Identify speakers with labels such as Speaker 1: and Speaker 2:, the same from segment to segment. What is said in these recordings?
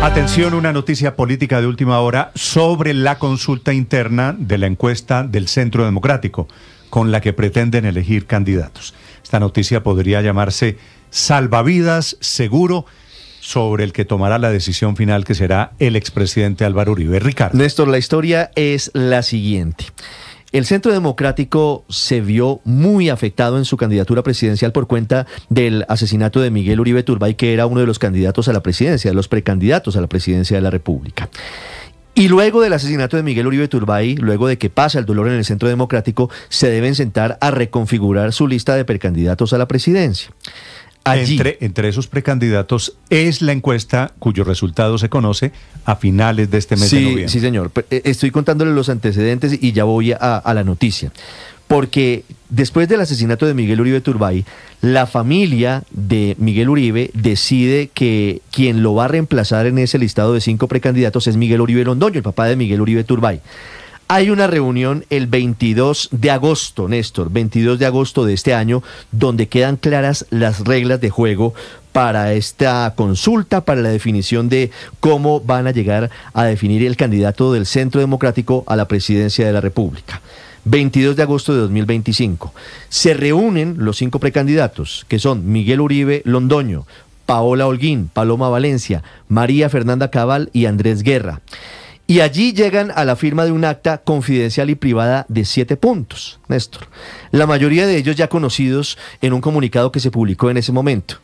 Speaker 1: Atención, una noticia política de última hora sobre la consulta interna de la encuesta del Centro Democrático, con la que pretenden elegir candidatos. Esta noticia podría llamarse Salvavidas Seguro, sobre el que tomará la decisión final, que será el expresidente Álvaro Uribe. Ricardo.
Speaker 2: Néstor, la historia es la siguiente. El Centro Democrático se vio muy afectado en su candidatura presidencial por cuenta del asesinato de Miguel Uribe Turbay, que era uno de los candidatos a la presidencia, de los precandidatos a la presidencia de la República. Y luego del asesinato de Miguel Uribe Turbay, luego de que pasa el dolor en el Centro Democrático, se deben sentar a reconfigurar su lista de precandidatos a la presidencia. Allí,
Speaker 1: entre esos precandidatos es la encuesta cuyo resultado se conoce a finales de este mes de noviembre.
Speaker 2: Sí, señor. Estoy contándole los antecedentes y ya voy a la noticia. Porque después del asesinato de Miguel Uribe Turbay, la familia de Miguel Uribe decide que quien lo va a reemplazar en ese listado de 5 precandidatos es Miguel Uribe Londoño, el papá de Miguel Uribe Turbay. Hay una reunión el 22 de agosto, Néstor, 22 de agosto de este año, donde quedan claras las reglas de juego para esta consulta, para la definición de cómo van a llegar a definir el candidato del Centro Democrático a la presidencia de la República. 22 de agosto de 2025. Se reúnen los 5 precandidatos, que son Miguel Uribe Londoño, Paola Holguín, Paloma Valencia, María Fernanda Cabal y Andrés Guerra. Y allí llegan a la firma de un acta confidencial y privada de 7 puntos, Néstor. La mayoría de ellos ya conocidos en un comunicado que se publicó en ese momento.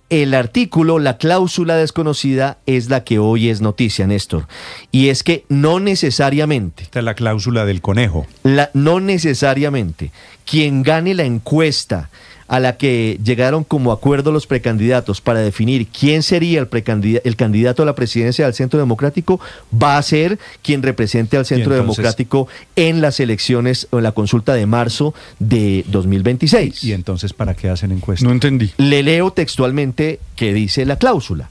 Speaker 2: El artículo, la cláusula desconocida, es la que hoy es noticia, Néstor. Y es que no necesariamente...
Speaker 1: Esta es la cláusula del conejo.
Speaker 2: No necesariamente quien gane la encuesta a la que llegaron como acuerdo los precandidatos para definir quién sería el candidato a la presidencia del Centro Democrático va a ser quien represente al Centro Democrático en las elecciones o en la consulta de marzo de 2026.
Speaker 1: ¿Y entonces para qué hacen encuestas?
Speaker 3: No entendí.
Speaker 2: Le leo textualmente que dice la cláusula.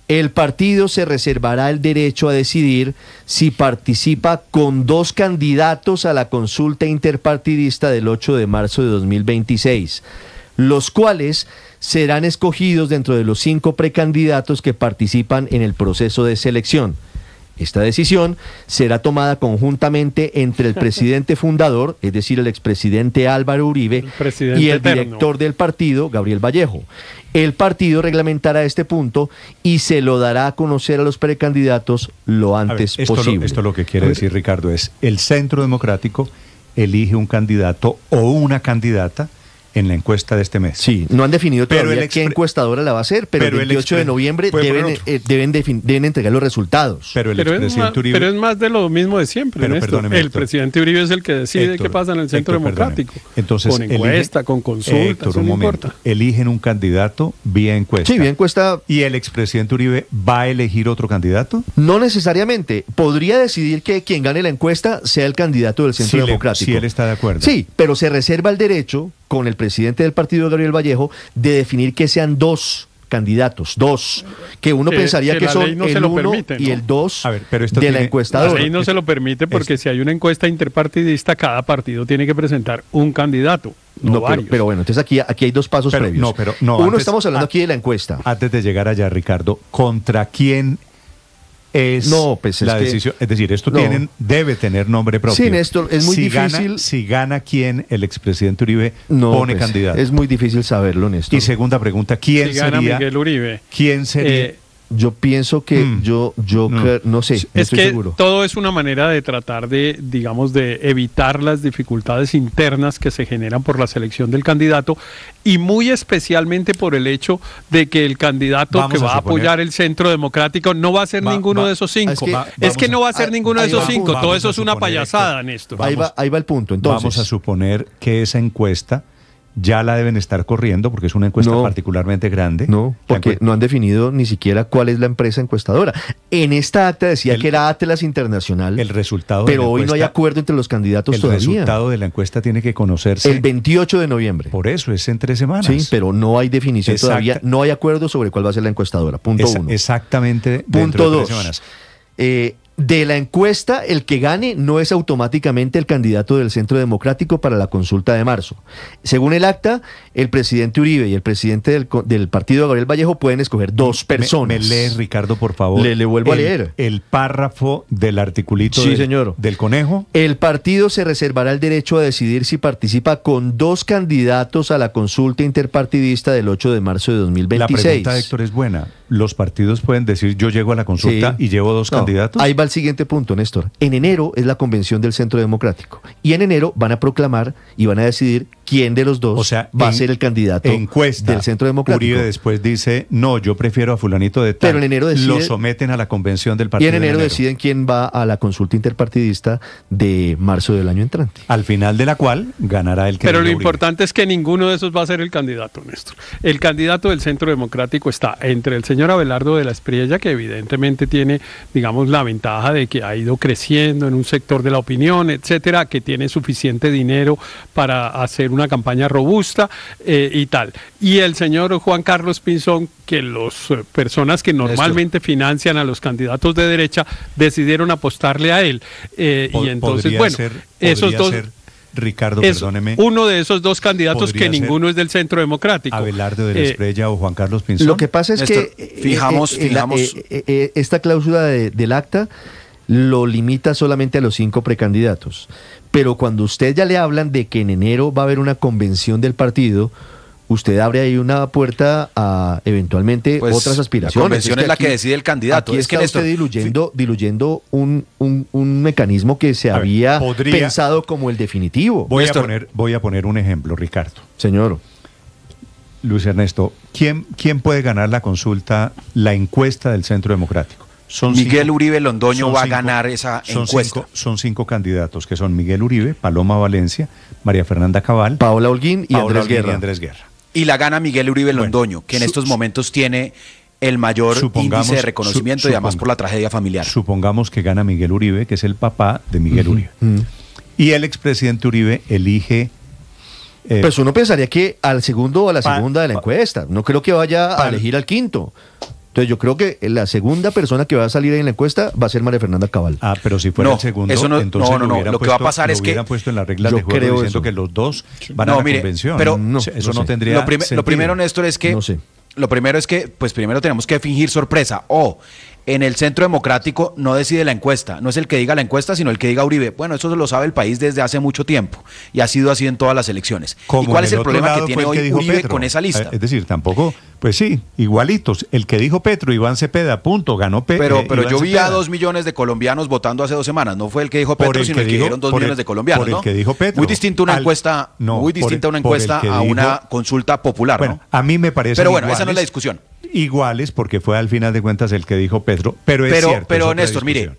Speaker 2: El partido se reservará el derecho a decidir si participa con 2 candidatos a la consulta interpartidista del 8 de marzo de 2026, los cuales serán escogidos dentro de los 5 precandidatos que participan en el proceso de selección. Esta decisión será tomada conjuntamente entre el presidente fundador, es decir, el expresidente Álvaro Uribe, y el director del partido, Gabriel Vallejo. El partido reglamentará este punto y se lo dará a conocer a los precandidatos lo antes posible.
Speaker 1: Esto lo que quiere decir, Ricardo, es el Centro Democrático elige un candidato o una candidata en la encuesta de este mes.
Speaker 2: Sí, no han definido todavía qué encuestadora la va a hacer, pero el 28 de noviembre deben entregar los resultados.
Speaker 1: Pero
Speaker 4: es más de lo mismo de siempre, el presidente Uribe es el que decide qué pasa en el Centro Democrático.
Speaker 1: Entonces,
Speaker 4: con encuesta, con consulta,
Speaker 1: un momento. Eligen un candidato vía encuesta.
Speaker 2: Sí, vía encuesta.
Speaker 1: ¿Y el expresidente Uribe va a elegir otro candidato?
Speaker 2: No necesariamente. Podría decidir que quien gane la encuesta sea el candidato del Centro Democrático.
Speaker 1: Si él está de acuerdo.
Speaker 2: Sí, pero se reserva el derecho con el presidente del partido, Gabriel Vallejo, de definir que sean 2 candidatos, 2, que uno pensaría que son el 1 y el 2 de la encuestadora.
Speaker 4: La ley no se lo permite porque si hay una encuesta interpartidista, cada partido tiene que presentar un candidato, no varios.
Speaker 2: Pero bueno, entonces aquí hay 2 pasos previos. Estamos hablando aquí de la encuesta.
Speaker 1: Antes de llegar allá, Ricardo, ¿contra quién es la decisión? Es decir, esto debe tener nombre propio.
Speaker 2: Sí, Néstor, es muy difícil.
Speaker 1: Si gana quién, el expresidente Uribe pone candidato.
Speaker 2: Es muy difícil saberlo, Néstor.
Speaker 1: Y segunda pregunta, ¿quién sería?
Speaker 4: Miguel Uribe.
Speaker 1: ¿Quién sería?
Speaker 2: Yo pienso que no sé, no estoy seguro.
Speaker 4: Todo es una manera de tratar de, digamos, de evitar las dificultades internas que se generan por la selección del candidato y muy especialmente por el hecho de que el candidato que va a apoyar el Centro Democrático no va a ser ninguno de esos 5. Es que no va a ser ninguno de esos 5. Todo eso es una payasada, Néstor.
Speaker 2: Ahí va el punto. Entonces,
Speaker 1: vamos a suponer que esa encuesta ya la deben estar corriendo porque es una encuesta particularmente grande.
Speaker 2: No, porque no han definido ni siquiera cuál es la empresa encuestadora. En esta acta decía que era Atlas Internacional.
Speaker 1: El resultado
Speaker 2: pero hoy no hay acuerdo entre los candidatos todavía.
Speaker 1: El resultado de la encuesta tiene que conocerse
Speaker 2: el 28 de noviembre.
Speaker 1: Por eso es en 3 semanas.
Speaker 2: Sí, pero no hay definición todavía. No hay acuerdo sobre cuál va a ser la encuestadora. Punto 1.
Speaker 1: Exactamente.
Speaker 2: Punto 2.
Speaker 1: 3 semanas.
Speaker 2: de la encuesta, el que gane no es automáticamente el candidato del Centro Democrático para la consulta de marzo. Según el acta, el presidente Uribe y el presidente del partido Gabriel Vallejo pueden escoger dos personas.
Speaker 1: ¿Me lees, Ricardo, por favor?
Speaker 2: Le vuelvo a leer.
Speaker 1: El párrafo del articulito
Speaker 2: sí, señor.
Speaker 1: Del conejo.
Speaker 2: El partido se reservará el derecho a decidir si participa con dos candidatos a la consulta interpartidista del 8 de marzo de 2026.
Speaker 1: La pregunta, Héctor, es buena. ¿Los partidos pueden decir yo llego a la consulta y llevo dos candidatos?
Speaker 2: Ahí va el siguiente punto, Néstor. En enero es la convención del Centro Democrático y en enero van a proclamar y van a decidir quién de los dos va a ser el candidato del Centro Democrático.
Speaker 1: Uribe después dice, no, yo prefiero a fulanito de tal.
Speaker 2: Pero en enero
Speaker 1: lo someten a la convención del partido.
Speaker 2: Y en enero deciden quién va a la consulta interpartidista de marzo del año entrante.
Speaker 1: Al final de la cual ganará el que
Speaker 4: Pero lo importante es que ninguno de esos va a ser el candidato, Néstor. El candidato del Centro Democrático está entre el señor Abelardo de la Espriella, que evidentemente tiene, digamos, la ventaja de que ha ido creciendo en un sector de la opinión, etcétera, que tiene suficiente dinero para hacer una campaña robusta y tal. Y el señor Juan Carlos Pinzón, que las personas que normalmente financian a los candidatos de derecha decidieron apostarle a él. Y entonces, bueno, esos dos...
Speaker 1: Ricardo, perdóneme.
Speaker 4: Uno de esos dos candidatos que ninguno es del Centro Democrático.
Speaker 1: Abelardo de la Espriella o Juan Carlos Pinzón.
Speaker 2: Lo que pasa es
Speaker 3: Néstor,
Speaker 2: que esta cláusula del acta lo limita solamente a los 5 precandidatos. Pero cuando usted ya le hablan de que en enero va a haber una convención del partido, usted abre ahí una puerta a eventualmente otras aspiraciones.
Speaker 3: La convención es la que decide el candidato.
Speaker 2: Aquí está usted diluyendo un mecanismo que se había pensado como el definitivo.
Speaker 1: Voy a poner un ejemplo, Ricardo.
Speaker 2: Señor.
Speaker 1: Luis Ernesto, ¿quién puede ganar la consulta, la encuesta del Centro Democrático?
Speaker 3: Miguel Uribe Londoño va a ganar esa encuesta.
Speaker 1: Son 5 candidatos, que son Miguel Uribe, Paloma Valencia, María Fernanda Cabal,
Speaker 2: Paola Holguín y Andrés Guerra.
Speaker 3: Y la gana Miguel Uribe Londoño, que en estos momentos tiene el mayor índice de reconocimiento y además por la tragedia familiar.
Speaker 1: Supongamos que gana Miguel Uribe, que es el papá de Miguel Uribe. Y el expresidente Uribe elige...
Speaker 2: pues uno pensaría que al segundo o a la segunda de la encuesta. No creo que vaya a elegir al quinto. Entonces yo creo que la segunda persona que va a salir en la encuesta va a ser María Fernanda Cabal.
Speaker 1: Pero si fuera el segundo, entonces
Speaker 3: lo que va a pasar es que
Speaker 1: hubieran puesto en las reglas de juego diciendo que los dos van a la convención.
Speaker 3: Pero
Speaker 1: eso no tendría sentido.
Speaker 3: Lo primero, Néstor, es que pues primero tenemos que fingir sorpresa. En el Centro Democrático no decide la encuesta, no es el que diga la encuesta, sino el que diga Uribe. Bueno, eso lo sabe el país desde hace mucho tiempo y ha sido así en todas las elecciones. ¿Y cuál es el problema que tiene hoy Uribe con esa lista?
Speaker 1: Es decir, tampoco, pues sí, igualitos. El que dijo Petro, Iván Cepeda, punto, ganó Petro.
Speaker 3: Pero yo vi a 2 millones de colombianos votando hace 2 semanas. No fue el que dijo Petro, sino el que dijeron 2 millones de colombianos, ¿no?
Speaker 1: Por el que dijo Petro.
Speaker 3: Muy distinto una encuesta, a una consulta popular,
Speaker 1: bueno, ¿no? A mí me parece.
Speaker 3: Pero bueno, esa no es la discusión.
Speaker 1: Iguales, porque fue al final de cuentas el que dijo Petro, pero es cierto.
Speaker 3: Pero Néstor, mire,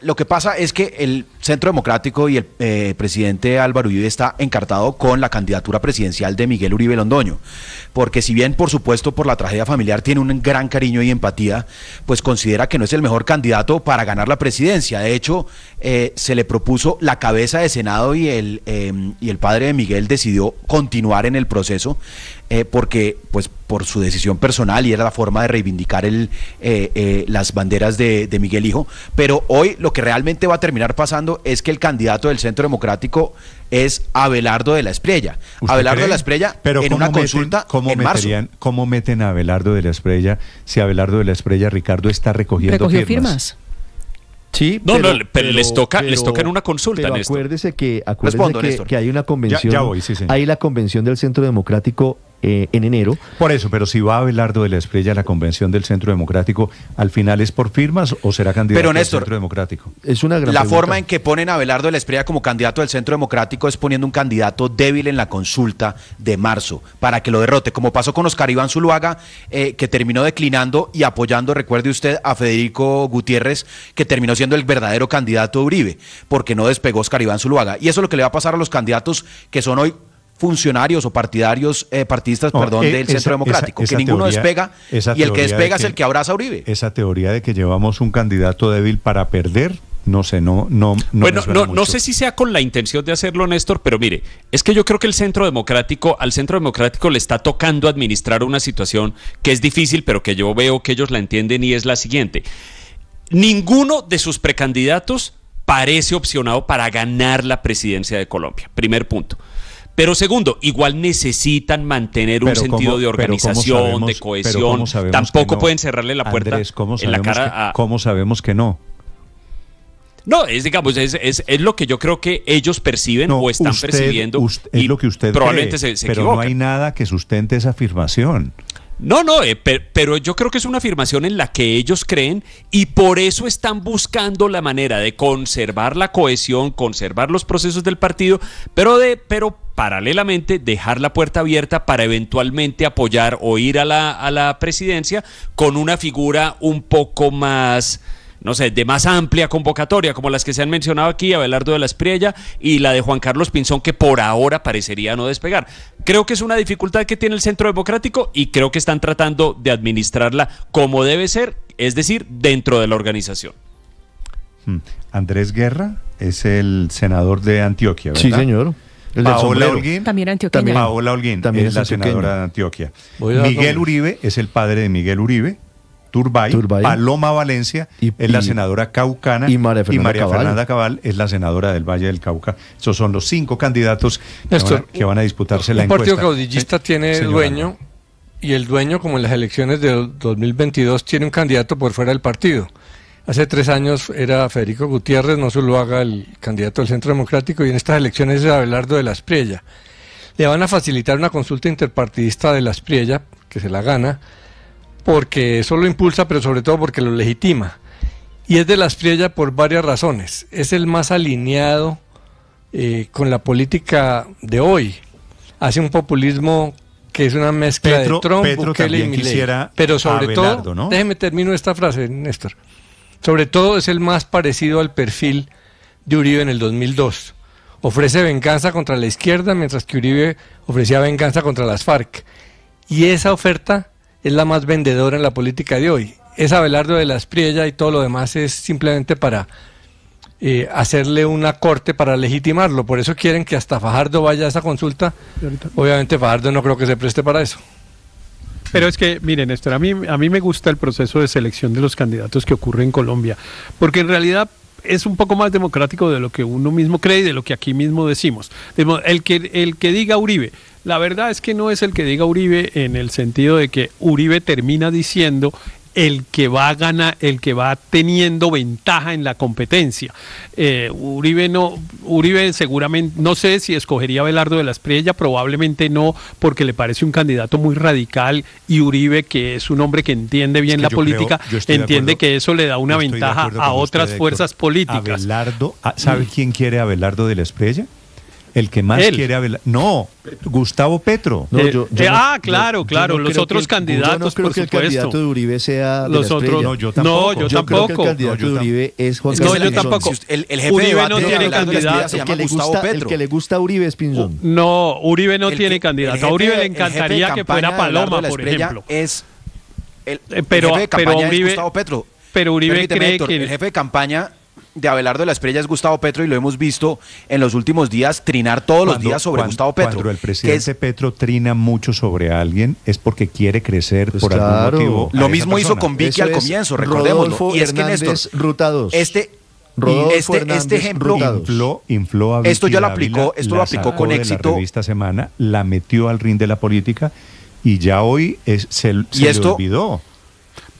Speaker 3: lo que pasa es que el Centro Democrático y el presidente Álvaro Uribe está encartado con la candidatura presidencial de Miguel Uribe Londoño, porque si bien por supuesto por la tragedia familiar tiene un gran cariño y empatía, pues considera que no es el mejor candidato para ganar la presidencia. De hecho, se le propuso la cabeza de Senado y el padre de Miguel decidió continuar en el proceso, porque pues por su decisión personal y era la forma de reivindicar las banderas de Miguel Hijo. Pero hoy lo que realmente va a terminar pasando es que el candidato del Centro Democrático es Abelardo de la Espriella. Abelardo de la Espriella en una consulta en marzo.
Speaker 1: ¿Cómo meten a Abelardo de la Espriella si Abelardo de la Espriella, Ricardo, está recogiendo firmas?
Speaker 2: Sí,
Speaker 5: pero les toca en una consulta,
Speaker 2: pero
Speaker 5: Néstor.
Speaker 2: Acuérdese que hay una convención.
Speaker 1: Ya voy, sí, señor.
Speaker 2: Hay la convención del Centro Democrático en enero.
Speaker 1: Por eso, pero si va Abelardo de la Espriella a la convención del Centro Democrático, ¿al final es por firmas o será candidato del Centro Democrático?
Speaker 2: Es una gran
Speaker 3: La
Speaker 2: pregunta.
Speaker 3: forma en que ponen a Abelardo de la Espriella como candidato del Centro Democrático es poniendo un candidato débil en la consulta de marzo para que lo derrote, como pasó con Oscar Iván Zuluaga, que terminó declinando y apoyando, recuerde usted, a Federico Gutiérrez, que terminó siendo el verdadero candidato de Uribe, porque no despegó Oscar Iván Zuluaga. Y eso es lo que le va a pasar a los candidatos que son hoy funcionarios o partidistas del Centro Democrático, que ninguno despega y el que despega es el que abraza a Uribe.
Speaker 1: Esa teoría de que llevamos un candidato débil para perder, no sé, no
Speaker 5: sé si sea con la intención de hacerlo, Néstor, pero mire, es que yo creo que al Centro Democrático le está tocando administrar una situación que es difícil, pero que yo veo que ellos la entienden y es la siguiente. ninguno de sus precandidatos parece opcionado para ganar la presidencia de Colombia. Primer punto. Pero segundo, igual necesitan mantener un sentido de organización, de cohesión. Tampoco pueden cerrarle la puerta en la cara a...
Speaker 1: ¿Cómo sabemos que no?
Speaker 5: No, digamos, es lo que yo creo que ellos perciben o están percibiendo.
Speaker 1: Es lo que usted
Speaker 5: probablemente
Speaker 1: cree,
Speaker 5: se
Speaker 1: pero
Speaker 5: equivocan.
Speaker 1: no hay nada que sustente esa afirmación.
Speaker 5: No, pero yo creo que es una afirmación en la que ellos creen y por eso están buscando la manera de conservar la cohesión, conservar los procesos del partido, pero paralelamente dejar la puerta abierta para eventualmente apoyar o ir a la presidencia con una figura un poco más, no sé, de más amplia convocatoria, como las que se han mencionado aquí, Abelardo de la Espriella y la de Juan Carlos Pinzón, que por ahora parecería no despegar. Creo que es una dificultad que tiene el Centro Democrático y creo que están tratando de administrarla como debe ser, es decir, dentro de la organización.
Speaker 1: Andrés Guerra es el senador de Antioquia, ¿verdad?
Speaker 2: Sí, señor.
Speaker 1: Paola Holguín,
Speaker 6: también antioqueña.
Speaker 1: Paola Holguín
Speaker 2: también
Speaker 1: es la
Speaker 2: antioqueña.
Speaker 1: senadora de Antioquia.
Speaker 2: Miguel
Speaker 1: Uribe es el padre de Miguel Uribe. Turbay. Paloma Valencia es la senadora caucana
Speaker 2: y María
Speaker 1: Fernanda Cabal es la senadora del Valle del Cauca. Esos son los 5 candidatos que van a disputarse la encuesta.
Speaker 7: Un partido caudillista tiene dueño y el dueño, como en las elecciones de 2022, tiene un candidato por fuera del partido. Hace 3 años era Federico Gutiérrez, no solo haga el candidato del Centro Democrático, y en estas elecciones es Abelardo de la Espriella. Le van a facilitar una consulta interpartidista de la Espriella, que se la gana, porque eso lo impulsa, pero sobre todo porque lo legitima. Y es de la Espriella por varias razones. Es el más alineado con la política de hoy. Hace un populismo que es una mezcla de Trump, Bukele y Milei. Pero sobre todo, ¿no? Déjeme termino esta frase, Néstor. Sobre todo es el más parecido al perfil de Uribe en el 2002. Ofrece venganza contra la izquierda, mientras que Uribe ofrecía venganza contra las FARC. Y esa oferta es la más vendedora en la política de hoy. Es Abelardo de la Espriella y todo lo demás es simplemente para hacerle una corte para legitimarlo. Por eso quieren que hasta Fajardo vaya a esa consulta. Obviamente Fajardo no creo que se preste para eso.
Speaker 4: Pero es que, miren, Néstor, a mí me gusta el proceso de selección de los candidatos que ocurre en Colombia, porque en realidad es un poco más democrático de lo que uno mismo cree y de lo que aquí mismo decimos. El que diga Uribe, la verdad es que no es el que diga Uribe en el sentido de que Uribe termina diciendo el que va a ganar, el que va teniendo ventaja en la competencia. Uribe seguramente, no sé si escogería a Abelardo de la Espriella, probablemente no, porque le parece un candidato muy radical, y Uribe, que es un hombre que entiende bien la política, entiende que eso le da una ventaja a otras fuerzas políticas.
Speaker 1: Abelardo, ¿sabe quién quiere a Abelardo de la Espriella? El que más quiere Abelardo. No, Gustavo Petro.
Speaker 2: No,
Speaker 4: claro, los otros candidatos,
Speaker 2: yo no creo que el candidato de Uribe sea
Speaker 4: los otros.
Speaker 1: No, yo tampoco.
Speaker 2: Yo creo que el candidato de Uribe es Juan Carlos
Speaker 4: Pinzón. No, yo tampoco.
Speaker 3: El jefe
Speaker 4: Uribe no tiene candidato.
Speaker 2: El que le gusta a Uribe es Pinzón.
Speaker 4: No, Uribe no tiene candidato. A Uribe le encantaría que fuera Paloma, por ejemplo.
Speaker 3: Pero Uribe, Gustavo Petro.
Speaker 4: Pero Uribe cree que
Speaker 3: el jefe de campaña de Abelardo de la Espriella es Gustavo Petro, y lo hemos visto en los últimos días trinar todos los días sobre Gustavo Petro.
Speaker 1: Cuando el presidente Petro trina mucho sobre alguien es porque quiere crecer por algún motivo.
Speaker 3: Lo mismo hizo con Vicky al comienzo, recordémoslo. Y es que Néstor,
Speaker 2: Ruta 2.
Speaker 3: este ejemplo
Speaker 1: infló a Vicky
Speaker 3: esto ya lo aplicó,
Speaker 1: Dávila,
Speaker 3: lo aplicó con éxito.
Speaker 1: La revista Semana, la metió al ring de la política y ya hoy se le olvidó.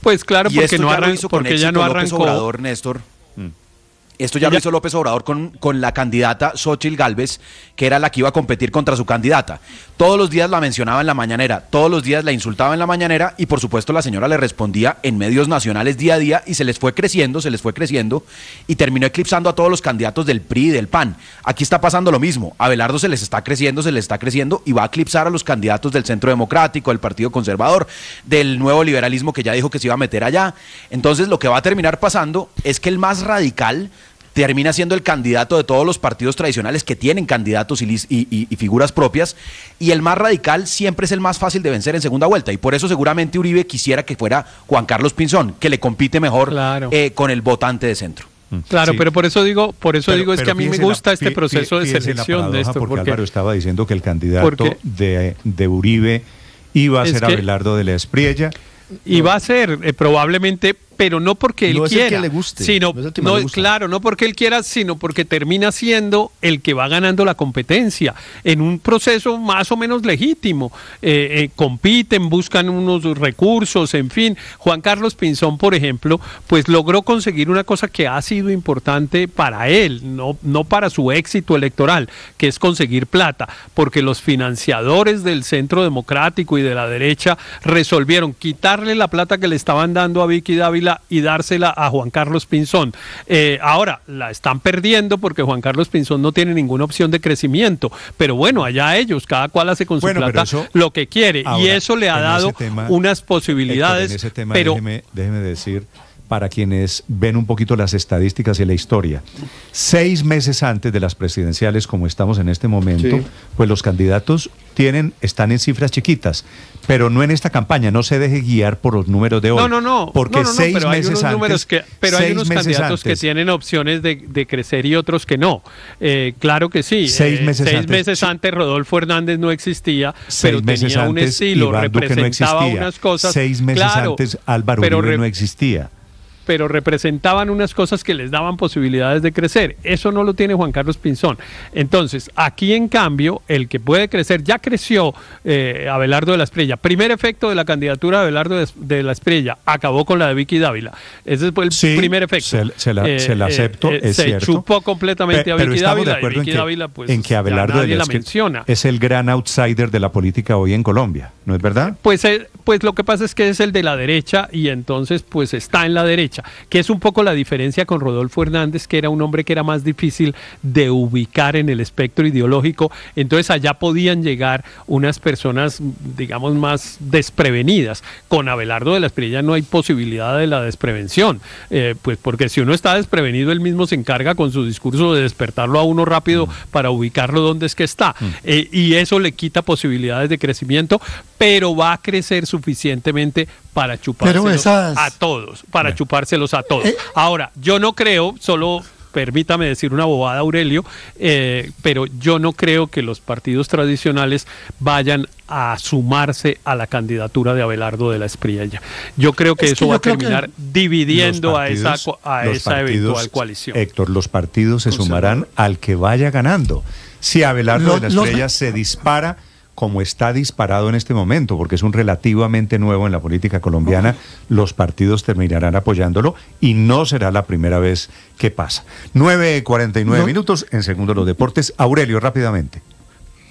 Speaker 4: Pues claro, porque no arrancó, porque ya no arrancó.
Speaker 3: Obrador, Néstor. Esto ya lo hizo López Obrador con la candidata Xóchitl Gálvez, que era la que iba a competir contra su candidata. Todos los días la mencionaba en la mañanera, todos los días la insultaba en la mañanera, y por supuesto la señora le respondía en medios nacionales día a día, y se les fue creciendo, y terminó eclipsando a todos los candidatos del PRI y del PAN. Aquí está pasando lo mismo. Abelardo se les está creciendo, y va a eclipsar a los candidatos del Centro Democrático, del Partido Conservador, del nuevo liberalismo, que ya dijo que se iba a meter allá. Entonces lo que va a terminar pasando es que el más radical termina siendo el candidato de todos los partidos tradicionales que tienen candidatos y figuras propias, y el más radical siempre es el más fácil de vencer en segunda vuelta, y por eso seguramente Uribe quisiera que fuera Juan Carlos Pinzón, que le compite mejor con el votante de centro.
Speaker 4: Claro, sí. Pero por eso digo es que a mí me gusta este proceso de selección de esto.
Speaker 1: Porque Álvaro estaba diciendo que el candidato de Uribe iba a ser Abelardo de la Espriella.
Speaker 4: Y va a ser probablemente pero no porque él
Speaker 2: no es
Speaker 4: quiera,
Speaker 2: el que le guste,
Speaker 4: sino
Speaker 2: no es el que más le gusta.
Speaker 4: Claro, no porque él quiera, sino porque termina siendo el que va ganando la competencia en un proceso más o menos legítimo. Compiten, buscan unos recursos, en fin. Juan Carlos Pinzón, por ejemplo, pues logró conseguir una cosa que ha sido importante para él, no para su éxito electoral, que es conseguir plata, porque los financiadores del Centro Democrático y de la derecha resolvieron quitarle la plata que le estaban dando a Vicky Dávila y dársela a Juan Carlos Pinzón. Ahora la están perdiendo porque Juan Carlos Pinzón no tiene ninguna opción de crecimiento, pero bueno, allá ellos, cada cual hace con su plata lo que quiere, ahora, y eso le ha dado unas posibilidades.
Speaker 1: Héctor, en ese tema, pero déjeme decir, para quienes ven un poquito las estadísticas y la historia, 6 meses antes de las presidenciales, como estamos en este momento, pues los candidatos están en cifras chiquitas, pero no en esta campaña. No se deje guiar por los números de hoy.
Speaker 4: No,
Speaker 1: porque
Speaker 4: pero
Speaker 1: 6 meses antes,
Speaker 4: pero hay unos candidatos que tienen opciones de crecer y otros que no. Claro que sí.
Speaker 1: 6 meses
Speaker 4: antes Rodolfo Hernández no existía, pero tenía un estilo, representaba unas cosas.
Speaker 1: 6 meses antes Álvaro Uribe no existía.
Speaker 4: Pero representaban unas cosas que les daban posibilidades de crecer. Eso no lo tiene Juan Carlos Pinzón. Entonces, aquí en cambio, el que puede crecer, ya creció Abelardo de la Espriella. Primer efecto de la candidatura de Abelardo de la Espriella, acabó con la de Vicky Dávila. Ese fue el primer efecto.
Speaker 1: Se la acepto, es cierto.
Speaker 4: Se chupó completamente a Vicky Dávila, y Vicky Dávila, pues,
Speaker 1: en que Abelardo de la Espriella es el gran outsider de la política hoy en Colombia, ¿no es verdad?
Speaker 4: Pues lo que pasa es que es el de la derecha y entonces pues está en la derecha, que es un poco la diferencia con Rodolfo Hernández, que era un hombre que era más difícil de ubicar en el espectro ideológico. Entonces allá podían llegar unas personas, digamos, más desprevenidas. Con Abelardo de la Espriella no hay posibilidad de la desprevención, pues porque si uno está desprevenido, él mismo se encarga con su discurso de despertarlo a uno rápido para ubicarlo donde es que está, y eso le quita posibilidades de crecimiento, pero va a crecer suficientemente para chupárselos a todos, chupárselos a todos. Ahora, yo no creo, solo permítame decir una bobada, Aurelio, pero yo no creo que los partidos tradicionales vayan a sumarse a la candidatura de Abelardo de la Espriella. Yo creo que eso va a terminar dividiendo a esa eventual coalición.
Speaker 1: Héctor, los partidos se sumarán al que vaya ganando. Si Abelardo de la Espriella se dispara como está disparado en este momento, porque es un relativamente nuevo en la política colombiana, los partidos terminarán apoyándolo y no será la primera vez que pasa. 9:49 minutos, en segundo los deportes. Aurelio, rápidamente.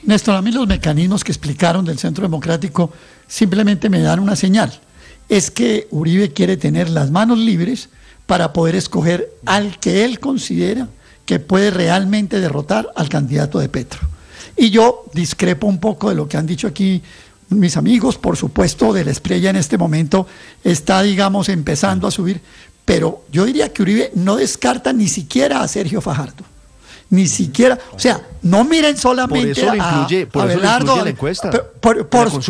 Speaker 6: Néstor, a mí los mecanismos que explicaron del Centro Democrático simplemente me dan una señal. Es que Uribe quiere tener las manos libres para poder escoger al que él considera que puede realmente derrotar al candidato de Petro. Y yo discrepo un poco de lo que han dicho aquí mis amigos. Por supuesto, de la Espriella en este momento está, digamos, empezando a subir, pero yo diría que Uribe no descarta ni siquiera a Sergio Fajardo. Ni siquiera, o sea, no miren solamente a Abelardo,
Speaker 2: la encuesta,
Speaker 6: pero por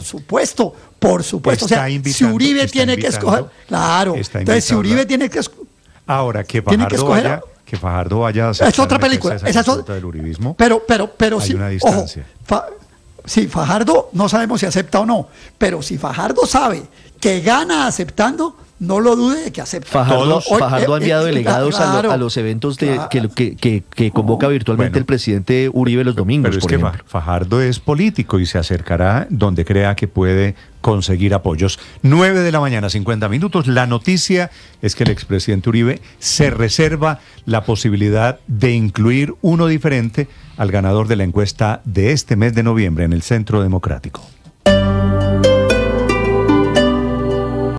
Speaker 6: supuesto, o sea, si Uribe tiene que escoger, claro, entonces si Uribe tiene que escoger,
Speaker 1: ahora que Fajardo vaya a hacer,
Speaker 6: es otra película, esa es otra
Speaker 1: del uribismo,
Speaker 6: pero
Speaker 1: hay una distancia.
Speaker 6: Si Fajardo no sabemos si acepta o no, pero si Fajardo sabe que gana aceptando, no lo dude de que acepta.
Speaker 2: Fajardo ha enviado delegados a los eventos que convoca virtualmente el presidente Uribe los domingos.
Speaker 1: Pero es que Fajardo es político y se acercará donde crea que puede conseguir apoyos. 9:50 a.m. La noticia es que el expresidente Uribe se reserva la posibilidad de incluir uno diferente al ganador de la encuesta de este mes de noviembre en el Centro Democrático.